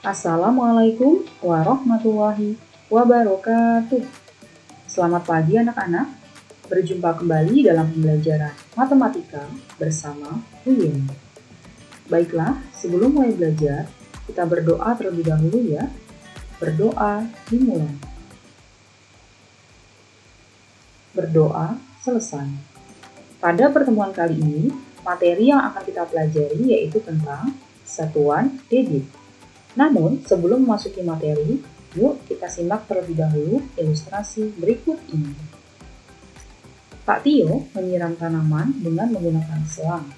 Assalamualaikum warahmatullahi wabarakatuh. Selamat pagi anak-anak. Berjumpa kembali dalam pembelajaran matematika bersama Uyun. Baiklah, sebelum mulai belajar, kita berdoa terlebih dahulu ya. Berdoa dimulai. Berdoa selesai. Pada pertemuan kali ini, materi yang akan kita pelajari yaitu tentang satuan debit. Namun, sebelum memasuki materi, yuk kita simak terlebih dahulu ilustrasi berikut ini. Pak Tio menyiram tanaman dengan menggunakan selang.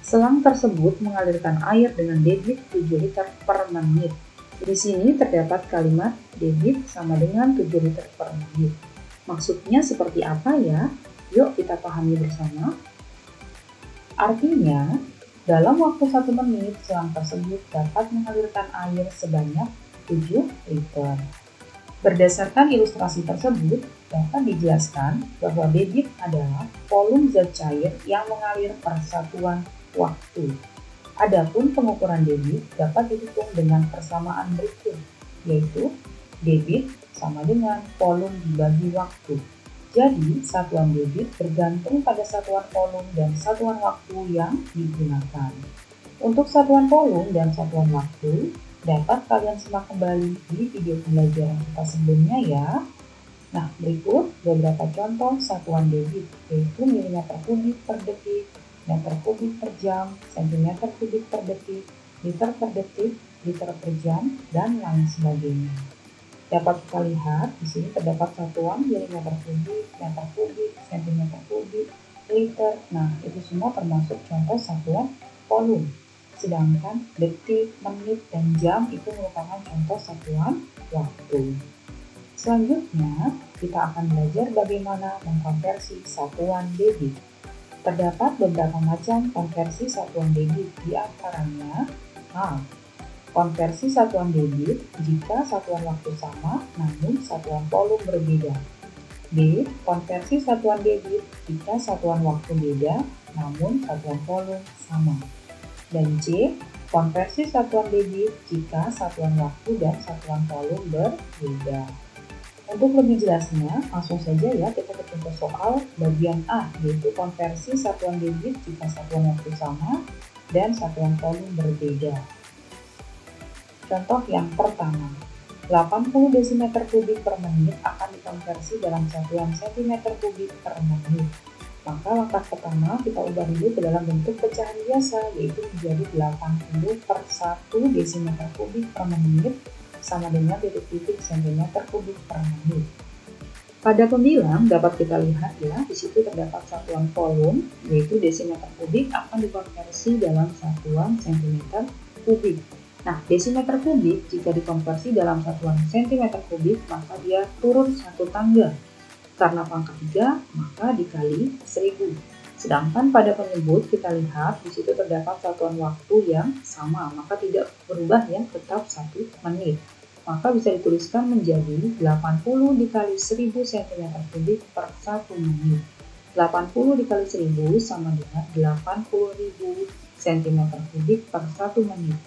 Selang tersebut mengalirkan air dengan debit 7 liter per menit. Di sini terdapat kalimat debit sama dengan 7 liter per menit. Maksudnya seperti apa ya? Yuk kita pahami bersama. Artinya, dalam waktu 1 menit, selang tersebut dapat mengalirkan air sebanyak 7 liter. Berdasarkan ilustrasi tersebut, dapat dijelaskan bahwa debit adalah volume zat cair yang mengalir per satuan waktu. Adapun pengukuran debit dapat dihitung dengan persamaan berikut, yaitu debit sama dengan volume dibagi waktu. Jadi, satuan debit bergantung pada satuan volume dan satuan waktu yang digunakan. Untuk satuan volume dan satuan waktu, dapat kalian simak kembali di video pembelajaran kita sebelumnya ya. Nah, berikut beberapa contoh satuan debit, yaitu milimeter kubik per detik, meter kubik per jam, sentimeter kubik per detik, liter per detik, liter per jam, dan lain sebagainya. Dapat kita lihat di sini terdapat satuan milimeter kubik, meter kubik, sentimeter kubik, liter. Nah, itu semua termasuk contoh satuan volume. Sedangkan detik, menit, dan jam itu merupakan contoh satuan waktu. Selanjutnya, kita akan belajar bagaimana mengkonversi satuan debit. Terdapat beberapa macam konversi satuan debit, di antaranya A. Konversi satuan debit jika satuan waktu sama namun satuan volume berbeda. B. Konversi satuan debit jika satuan waktu beda namun satuan volume sama. Dan C. Konversi satuan debit jika satuan waktu dan satuan volume berbeda. Untuk lebih jelasnya, langsung saja ya kita ke contoh soal bagian A, yaitu konversi satuan debit jika satuan waktu sama dan satuan volume berbeda. Contoh yang pertama, 80 desimeter kubik per menit akan dikonversi dalam satuan sentimeter kubik per menit. Maka langkah pertama kita ubah dulu ke dalam bentuk pecahan biasa, yaitu menjadi 80 per 1 desimeter kubik per menit sama dengan titik-titik sentimeter kubik per menit. Pada pembilang dapat kita lihat ya, di situ terdapat satuan volume, yaitu desimeter kubik akan dikonversi dalam satuan sentimeter kubik. Nah, desimeter kubik jika dikonversi dalam satuan sentimeter kubik, maka dia turun satu tangga. Karena pangkat 3, maka dikali 1000. Sedangkan pada penyebut kita lihat di situ terdapat satuan waktu yang sama, maka tidak berubah ya, tetap 1 menit. Maka bisa dituliskan menjadi 80 dikali 1000 cm3 per 1 menit. 80 dikali 1000 sama dengan 80.000 cm3 per 1 menit.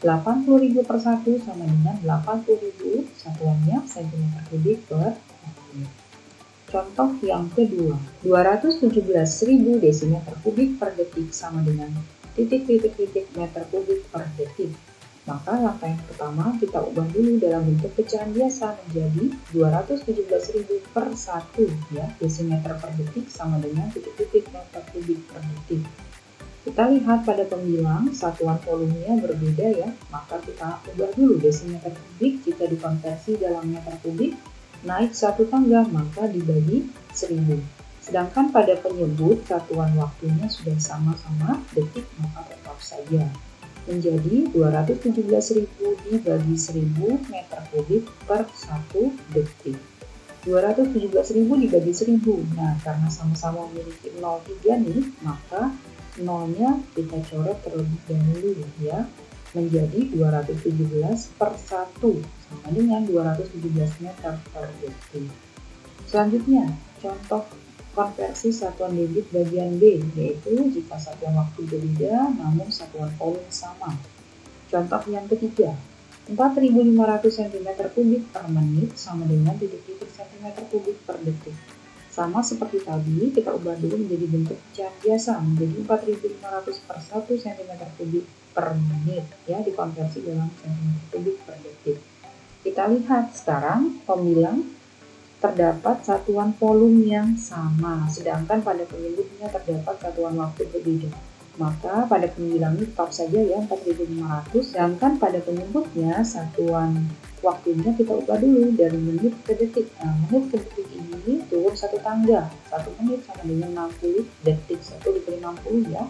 80.000 per 1 sama dengan 80.000 satuannya cm3 per menit. Contoh yang kedua, 217.000 desimeter kubik per detik sama dengan titik-titik-titik meter kubik per detik. Maka langkah yang pertama kita ubah dulu dalam bentuk pecahan biasa menjadi 217.000 per 1 ya, desimeter per detik sama dengan titik-titik meter kubik per detik. Kita lihat pada pembilang satuan volumenya berbeda ya, maka kita ubah dulu desimeter kubik jika dikonversi dalam meter kubik naik satu tangga maka dibagi 1000. Sedangkan pada penyebut satuan waktunya sudah sama-sama detik, maka tetap saja menjadi 217.000 dibagi 1000 meter kubik per 1 detik. 217.000 dibagi 1000. Nah, karena sama-sama memiliki 03 nih, maka nolnya kita coret terlebih dahulu ya, menjadi 217 per 1 sama dengan 217 meter per detik. Selanjutnya, contoh konversi satuan debit bagian B, yaitu jika satuan waktu berbeda namun satuan volume sama. Contoh yang ketiga, 4.500 cm3 per menit sama dengan titik-titik cm3 per detik. Sama seperti tadi, kita ubah dulu menjadi bentuk pecahan biasa, menjadi 4.500 per 1 cm3 per menit, ya, dikonversi dalam cm3 per detik. Kita lihat sekarang pembilang terdapat satuan volume yang sama, sedangkan pada penyebutnya terdapat satuan waktu berbeda. Maka pada pembilangnya tetap saja ya 4.500, sedangkan pada penyebutnya satuan waktunya kita ubah dulu dari menit ke detik. Nah, menit ke detik ini turun satu tangga, 1 menit sama dengan 60 detik, 1 dikali 60 ya,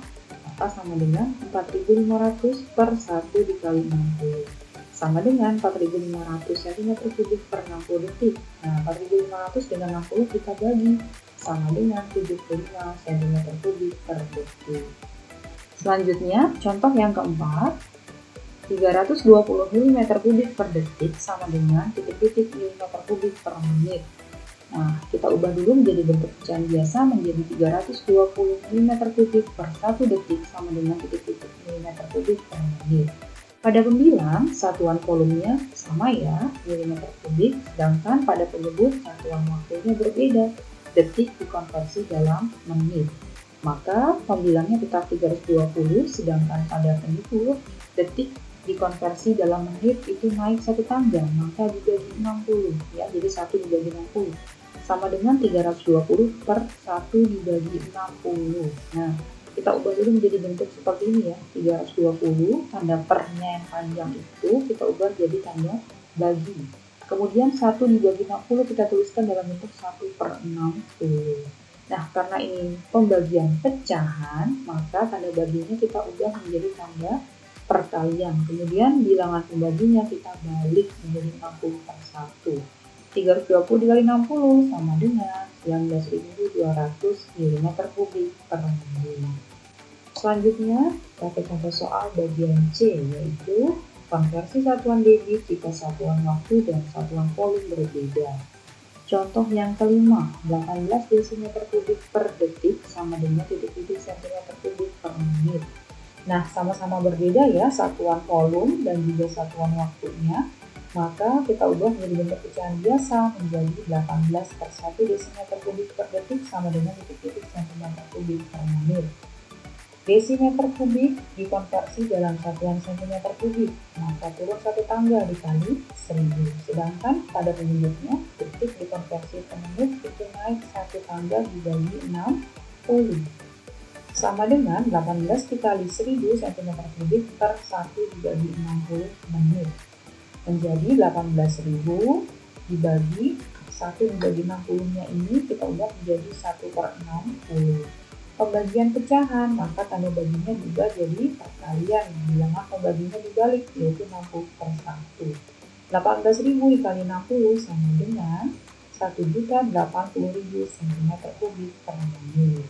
maka sama dengan 4.500 per 1 dikali 60. Sama dengan 4.500 cm3 per 60 detik. Nah, 4.500 dengan 60 kita bagi, sama dengan 75 cm3 per detik. Selanjutnya, contoh yang keempat, 320 mm3 per detik sama dengan titik-titik mm3 per menit. Nah, kita ubah dulu menjadi bentuk pecahan biasa menjadi 320 mm3 per 1 detik sama dengan titik-titik mm3 per menit. Pada pembilang, satuan volumenya sama ya, mm3, sedangkan pada penyebut satuan waktunya berbeda, detik dikonversi dalam menit. Maka pembilangnya tetap 320, sedangkan pada penyebut detik dikonversi dalam menit itu naik satu tangga, maka dibagi 60 ya, jadi 1 dibagi 60 sama dengan 320 per 1 dibagi 60. Nah, kita ubah dulu menjadi bentuk seperti ini ya, 320, tanda pernya yang panjang itu kita ubah jadi tanda bagi. Kemudian 1 dibagi 60 kita tuliskan dalam bentuk 1 per 60. Nah, karena ini pembagian pecahan, maka tanda baginya kita ubah menjadi tanda perkalian. Kemudian bilangan pembaginya kita balik menjadi 60 per 1. 320 dikali 60 sama dengan 19.200 mm3 per menit. Selanjutnya, kita contoh soal bagian C, yaitu konversi satuan debit jika satuan waktu dan satuan volume berbeda. Contoh yang kelima, 18 desimeter kubik per detik sama dengan titik-titik centimeter kubik per menit. Nah, sama-sama berbeda ya satuan volume dan juga satuan waktunya. Maka kita ubah menjadi bentuk pecahan biasa menjadi 18 per 1 desimeter kubik per detik sama dengan titik-titik centimeter kubik per menit. Desimeter kubik dikonversi dalam satuan centimeter kubik, maka turun satu tangga dikali 1000. Sedangkan pada penyebutnya detik dikonversi ke menit itu naik satu tangga dibagi 60. Sama dengan 18 dikali 1000 cm3 per 1 dibagi 60 menit. Menjadi 18.000 dibagi 1 dibagi 60-nya ini kita ubah menjadi 1 per 60. Pembagian pecahan, maka tanda baginya juga jadi perkalian. Bilangan pembaginya dibalik, yaitu 60 per 1. 18.000 dikali 60 sama dengan 1.080.000 cm3 per menit.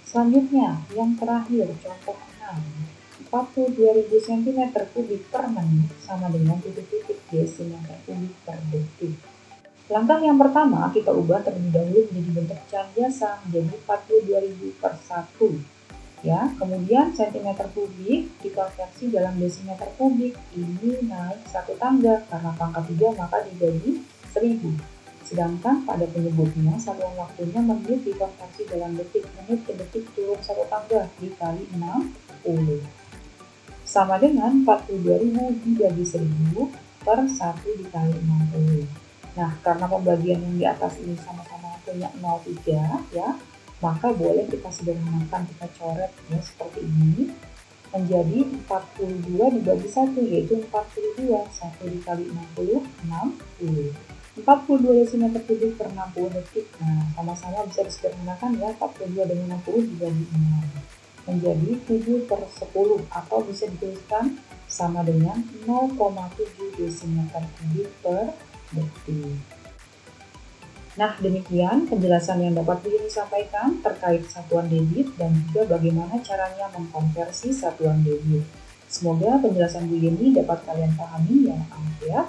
Selanjutnya, yang terakhir, contoh 6. 42.000 cm3 per menit sama dengan titik-titik desimeter kubik per detik. Langkah yang pertama, kita ubah terlebih dahulu menjadi bentuk pecahan biasa menjadi 42.000 per 1. Ya, kemudian centimeter kubik dikonversi dalam desimeter kubik. Ini naik satu tangga karena pangkat 3 maka dibagi 1000. Sedangkan pada penyebutnya satuan waktunya menit dikonversi dalam detik. Menit ke detik turun satu tangga dikali 60. Sama dengan 42.000 dibagi 1000 per 1 dikali 60. Nah, karena pembagian yang di atas ini sama-sama punya 03 ya, maka boleh kita sederhanakan, kita coret ya seperti ini. Menjadi 42 dibagi 1 yaitu 42, 1 dikali 60, 60. 42 cm3 per 60 detik. Nah, sama-sama bisa disederhanakan ya, 42 dengan 60 dibagi 6. Menjadi 7 per 10 atau bisa dituliskan sama dengan 0,7 desimeter kubik per detik. Nah, demikian penjelasan yang dapat disampaikan terkait satuan debit dan juga bagaimana caranya mengkonversi satuan debit. Semoga penjelasan Bu Yeni dapat kalian pahami ya anak ya.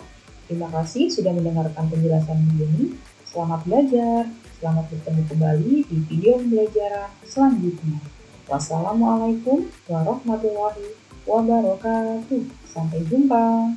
Terima kasih sudah mendengarkan penjelasan Bu Yeni. Selamat belajar. Selamat bertemu kembali di video pembelajaran selanjutnya. Wassalamualaikum warahmatullahi wabarakatuh. Sampai jumpa.